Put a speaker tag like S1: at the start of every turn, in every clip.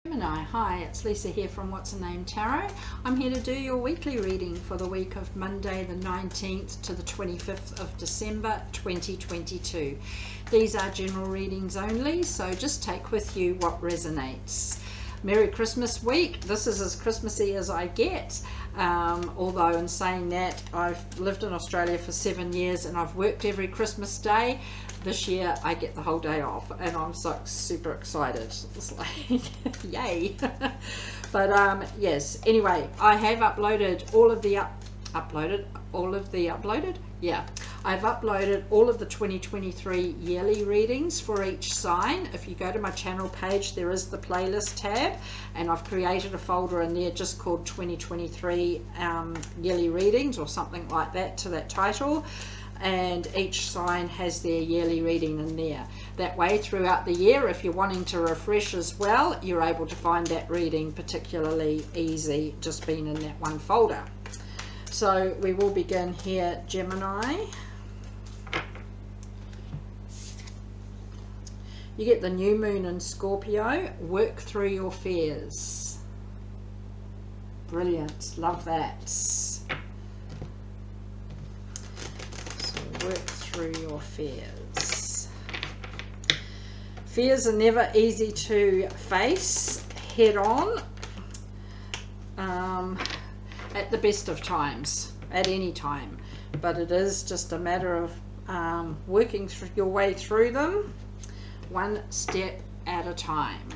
S1: Gemini, hi, it's Lisa here from whatsernameTarot. I'm here to do your weekly reading for the week of Monday the 19th to the 25th of December 2022. These are general readings only, so just take with you what resonates. Merry Christmas week. This is as Christmassy as I get, although in saying that, I've lived in Australia for 7 years and I've worked every Christmas day. This year I get the whole day off and I'm so super excited. It's like yay. But yes, anyway, I have uploaded all of the I've uploaded all of the 2023 yearly readings for each sign. If you go to my channel page, there is the playlist tab, and I've created a folder in there just called 2023 yearly readings or something like that to that title. And each sign has their yearly reading in there. That way throughout the year, if you're wanting to refresh as well, you're able to find that reading particularly easy just being in that one folder. So we will begin here, Gemini. You get the new moon in Scorpio. Work through your fears. Brilliant, love that. Work through your fears. Fears are never easy to face head on at the best of times, at any time, but it is just a matter of working through your way through them one step at a time.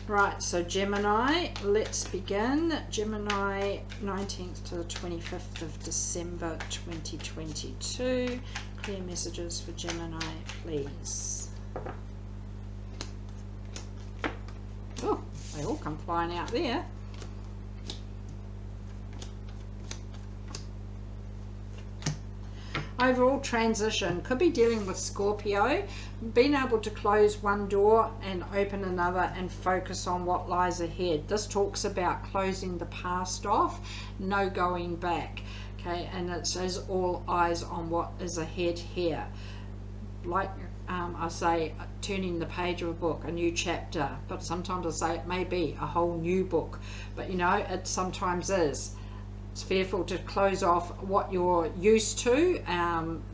S1: Right, so Gemini, let's begin. Gemini, 19th to the 25th of December 2022. Clear messages for Gemini, please. Oh, they all come flying out there. Overall transition, could be dealing with Scorpio, being able to close one door and open another and focus on what lies ahead. This talks about closing the past off, no going back, okay, and it says all eyes on what is ahead here. Like I say, turning the page of a book, a new chapter, but sometimes I say it may be a whole new book, but you know, it sometimes is. It's fearful to close off what you're used to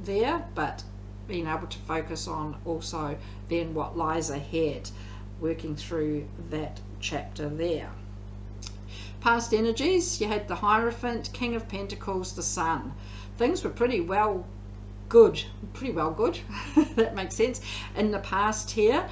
S1: there, but being able to focus on also then what lies ahead, working through that chapter there. Past energies, you had the Hierophant, King of Pentacles, the Sun. Things were pretty well good, that makes sense, in the past here.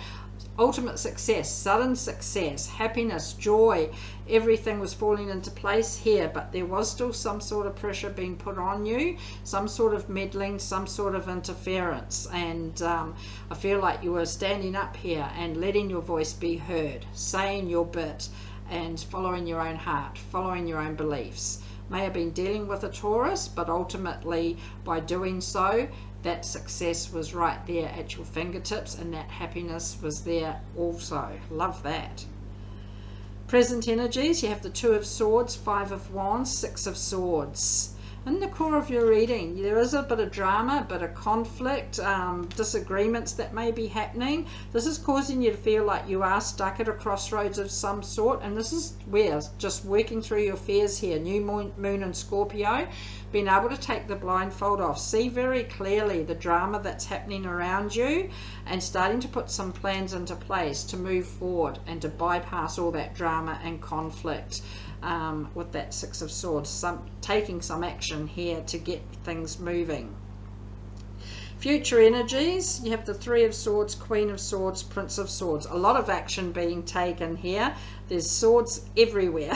S1: Ultimate success, sudden success, happiness, joy, everything was falling into place here, but there was still some sort of pressure being put on you, some sort of meddling, some sort of interference, and I feel like you were standing up here and letting your voice be heard, saying your bit and following your own heart, following your own beliefs. May have been dealing with a Taurus, but ultimately by doing so, that success was right there at your fingertips and that happiness was there also. Love that. Present energies, you have the Two of Swords, Five of Wands, Six of Swords. In the core of your reading, there is a bit of drama, a bit of conflict, disagreements that may be happening. This is causing you to feel like you are stuck at a crossroads of some sort, and this is where just working through your fears here. New moon in Scorpio, being able to take the blindfold off, see very clearly the drama that's happening around you, and starting to put some plans into place to move forward and to bypass all that drama and conflict. With that Six of Swords, taking some action here to get things moving. Future energies, you have the Three of Swords, Queen of Swords, Prince of Swords. A lot of action being taken here. There's swords everywhere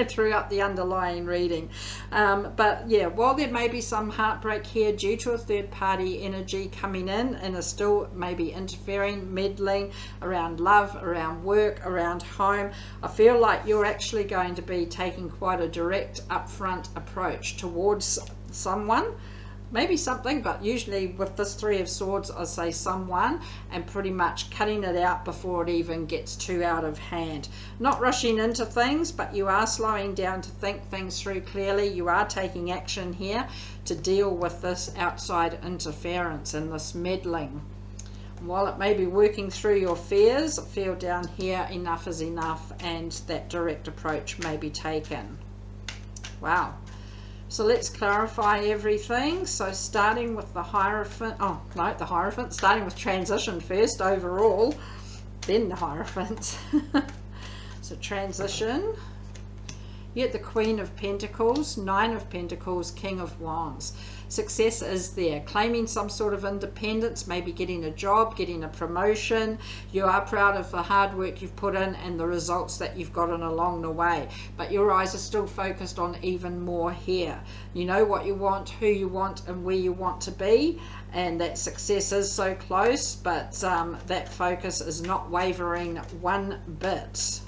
S1: throughout the underlying reading. But yeah, while there may be some heartbreak here due to a third party energy coming in and is still maybe interfering, meddling around love, around work, around home, I feel like you're actually going to be taking quite a direct upfront approach towards someone. Maybe something, but usually with this Three of Swords, I say someone, and pretty much cutting it out before it even gets too out of hand. Not rushing into things, but you are slowing down to think things through clearly. You are taking action here to deal with this outside interference and this meddling. While it may be working through your fears, feel down here, enough is enough, and that direct approach may be taken. Wow. So let's clarify everything. So starting with the Hierophant, oh no, the Hierophant, starting with transition first overall, then the Hierophant. So transition, you get the Queen of Pentacles, Nine of Pentacles, King of Wands. Success is there, claiming some sort of independence, maybe getting a job, getting a promotion. You are proud of the hard work you've put in and the results that you've gotten along the way, but your eyes are still focused on even more here. You know what you want, who you want, and where you want to be, and that success is so close, but that focus is not wavering one bit.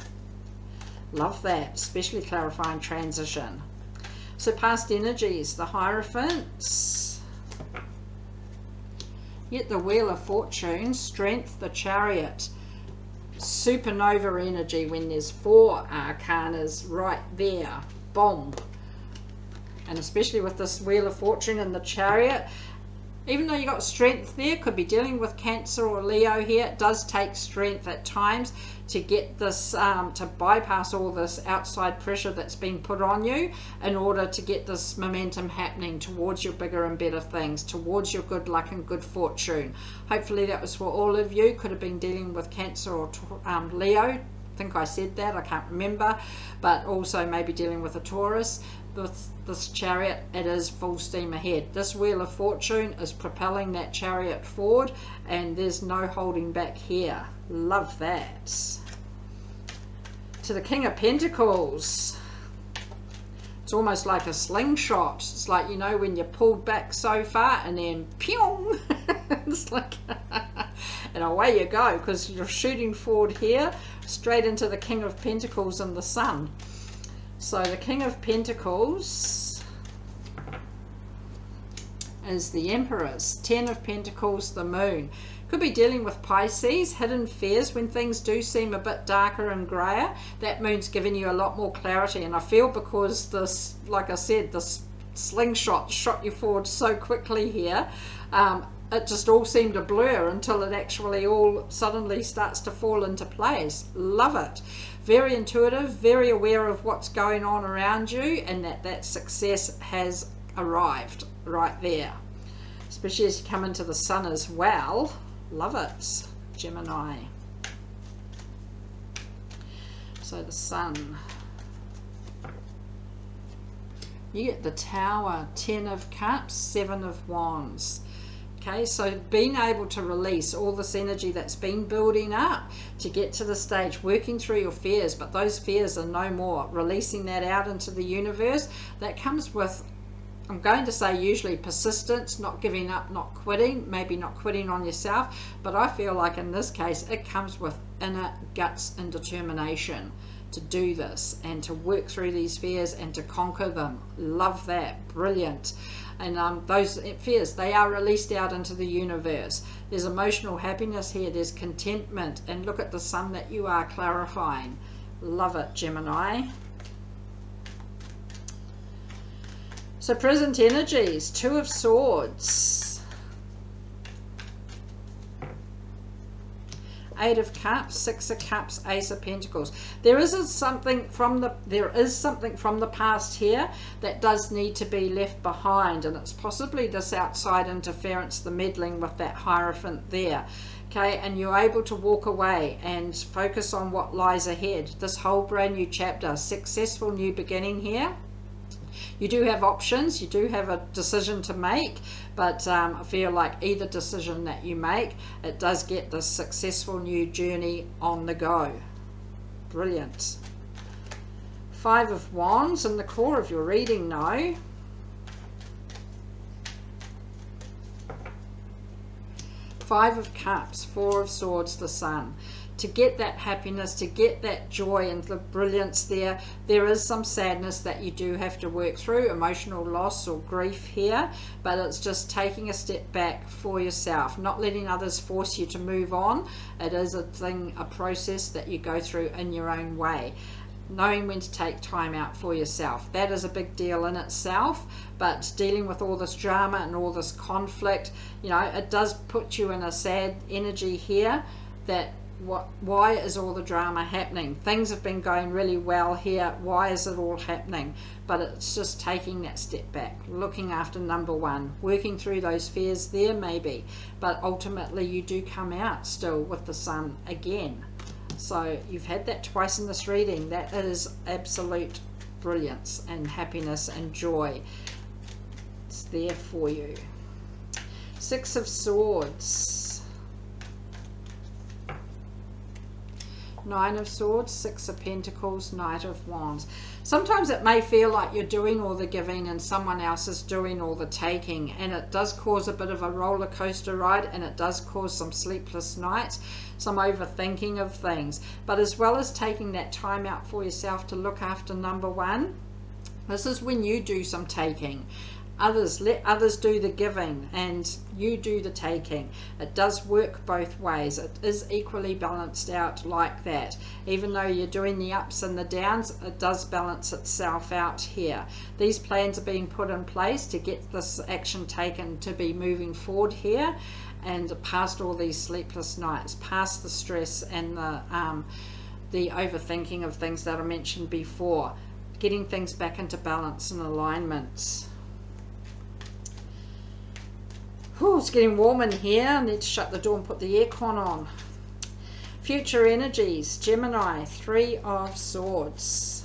S1: Love that, especially clarifying transition. So past energies, the Hierophants, yet the Wheel of Fortune, Strength, the Chariot, supernova energy when there's 4 arcanas right there, boom. And especially with this Wheel of Fortune and the Chariot, even though you got strength there, could be dealing with Cancer or Leo here, it does take strength at times to get this, to bypass all this outside pressure that's been put on you in order to get this momentum happening towards your bigger and better things, towards your good luck and good fortune. Hopefully that was for all of you. Could have been dealing with Cancer or Leo. I think I said that, I can't remember, but also maybe dealing with a Taurus. With this Chariot, it is full steam ahead. This Wheel of Fortune is propelling that Chariot forward, and there's no holding back here. Love that. To the King of Pentacles, it's almost like a slingshot. It's like, you know, when you're pulled back so far and then pew, it's like and away you go, because you're shooting forward here straight into the King of Pentacles and the Sun. So the King of Pentacles is the Emperors, 10 of Pentacles, the Moon. Could be dealing with Pisces, hidden fears. When things do seem a bit darker and grayer, that Moon's giving you a lot more clarity. And I feel because this, like I said, this slingshot shot you forward so quickly here, it just all seemed a blur until it actually all suddenly starts to fall into place. Love it. Very intuitive, very aware of what's going on around you, and that success has arrived right there. Especially as you come into the Sun as well. Love it, Gemini. So the Sun. You get the Tower, 10 of Cups, 7 of Wands. Okay, so being able to release all this energy that's been building up to get to the stage, working through your fears, but those fears are no more, releasing that out into the universe, that comes with, I'm going to say usually persistence, not giving up, not quitting, maybe not quitting on yourself, but I feel like in this case it comes with inner guts and determination to do this and to work through these fears and to conquer them. Love that, brilliant. And those fears, they are released out into the universe. There's emotional happiness here, there's contentment, and look at the Sun that you are clarifying. Love it, Gemini. So present energies, 2 of Swords, 8 of Cups, 6 of Cups, Ace of Pentacles. There is something from the past here that does need to be left behind, and it's possibly this outside interference, the meddling with that Hierophant there. Okay, and you're able to walk away and focus on what lies ahead. This whole brand new chapter, successful new beginning here. You do have options, you do have a decision to make, but I feel like either decision that you make, it does get this successful new journey on the go. Brilliant. 5 of Wands in the core of your reading now. 5 of Cups, 4 of Swords, the Sun. To get that happiness, to get that joy and the brilliance there, there is some sadness that you do have to work through, emotional loss or grief here, but it's just taking a step back for yourself, not letting others force you to move on. It is a process that you go through in your own way. knowing when to take time out for yourself. That is a big deal in itself, but dealing with all this drama and all this conflict, you know, it does put you in a sad energy here. That why is all the drama happening? Things have been going really well here. Why is it all happening? But it's just taking that step back, looking after number one, working through those fears there maybe, but ultimately you do come out still with the sun again. So you've had that twice in this reading. That is absolute brilliance and happiness and joy. It's there for you. Six of Swords. Nine of Swords, Six of Pentacles, Knight of Wands. Sometimes it may feel like you're doing all the giving and someone else is doing all the taking, and it does cause a bit of a roller coaster ride, and it does cause some sleepless nights, some overthinking of things. But as well as taking that time out for yourself to look after number one, this is when you do some taking. Let others do the giving and you do the taking. It does work both ways. It is equally balanced out like that. Even though you're doing the ups and the downs, it does balance itself out here. These plans are being put in place to get this action taken, to be moving forward here and past all these sleepless nights, past the stress and the overthinking of things that I mentioned before, getting things back into balance and alignment. Ooh, it's getting warm in here. I need to shut the door and put the aircon on. Future energies, Gemini, Three of Swords.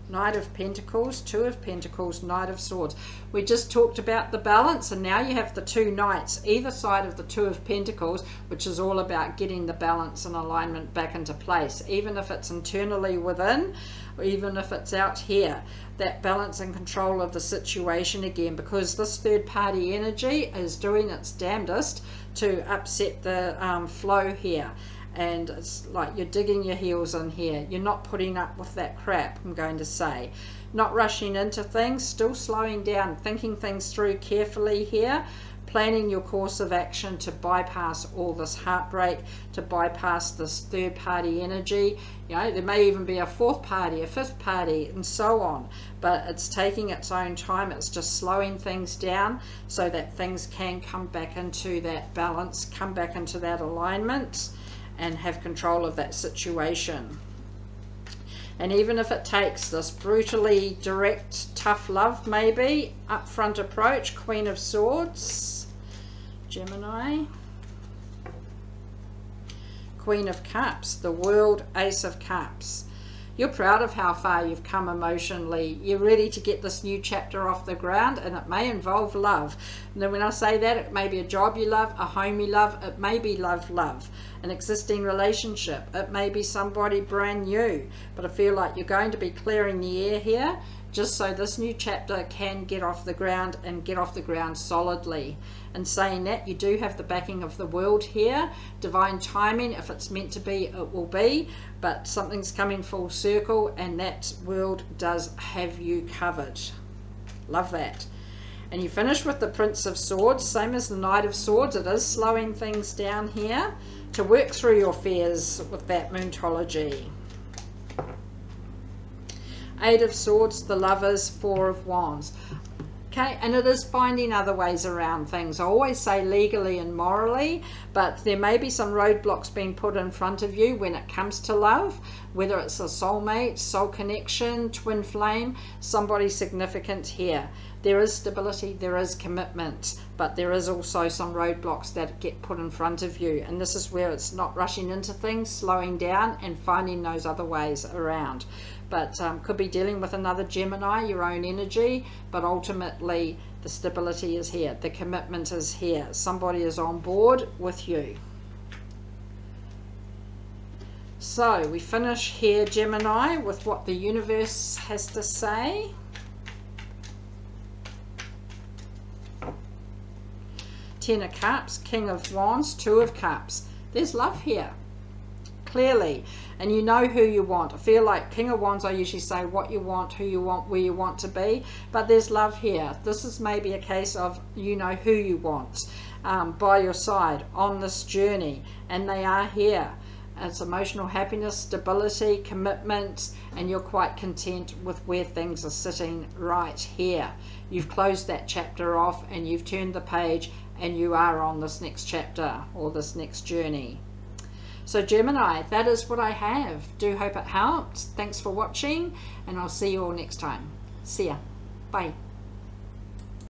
S1: Knight of Pentacles, Two of Pentacles, Knight of Swords. We just talked about the balance, and now you have the two knights either side of the Two of Pentacles, which is all about getting the balance and alignment back into place, even if it's internally within, or even if it's out here. That balance and control of the situation again, because this third party energy is doing its damnedest to upset the flow here. And it's like you're digging your heels in here. You're not putting up with that crap, I'm going to say. Not rushing into things, still slowing down, thinking things through carefully here, planning your course of action to bypass all this heartbreak, to bypass this third party energy. You know, there may even be a fourth party, a fifth party, and so on. But it's taking its own time. It's just slowing things down so that things can come back into that balance, come back into that alignment, and have control of that situation. And even if it takes this brutally direct, tough love, maybe, upfront approach, Queen of Swords, Gemini. Queen of Cups, the World, Ace of Cups. You're proud of how far you've come emotionally. You're ready to get this new chapter off the ground, and it may involve love. And then when I say that, it may be a job you love, a home you love, it may be love, an existing relationship. It may be somebody brand new. But I feel like you're going to be clearing the air here, just so this new chapter can get off the ground and get off the ground solidly. And saying that, you do have the backing of the world here. Divine timing, if it's meant to be, it will be. But something's coming full circle, and that world does have you covered. Love that. And you finish with the Prince of Swords, same as the Knight of Swords. It is slowing things down here to work through your fears with that Moontology. Eight of Swords, the Lovers, Four of Wands. Okay, and it is finding other ways around things. I always say legally and morally, but there may be some roadblocks being put in front of you when it comes to love, whether it's a soulmate, soul connection, twin flame, somebody significant here. There is stability, there is commitment, but there is also some roadblocks that get put in front of you. And this is where it's not rushing into things, slowing down and finding those other ways around. But could be dealing with another Gemini, your own energy, but ultimately the stability is here, the commitment is here, somebody is on board with you. So we finish here, Gemini, with what the universe has to say. Ten of Cups, King of Wands, Two of Cups. There's love here, clearly, and you know who you want. I feel like King of Wands, I usually say what you want, who you want, where you want to be, but there's love here. This is maybe a case of you know who you want by your side on this journey, and they are here. It's emotional happiness, stability, commitment, and you're quite content with where things are sitting right here. You've closed that chapter off and you've turned the page, and you are on this next chapter or this next journey. So Gemini, that is what I have. Do hope it helped. Thanks for watching, and I'll see you all next time. See ya. Bye.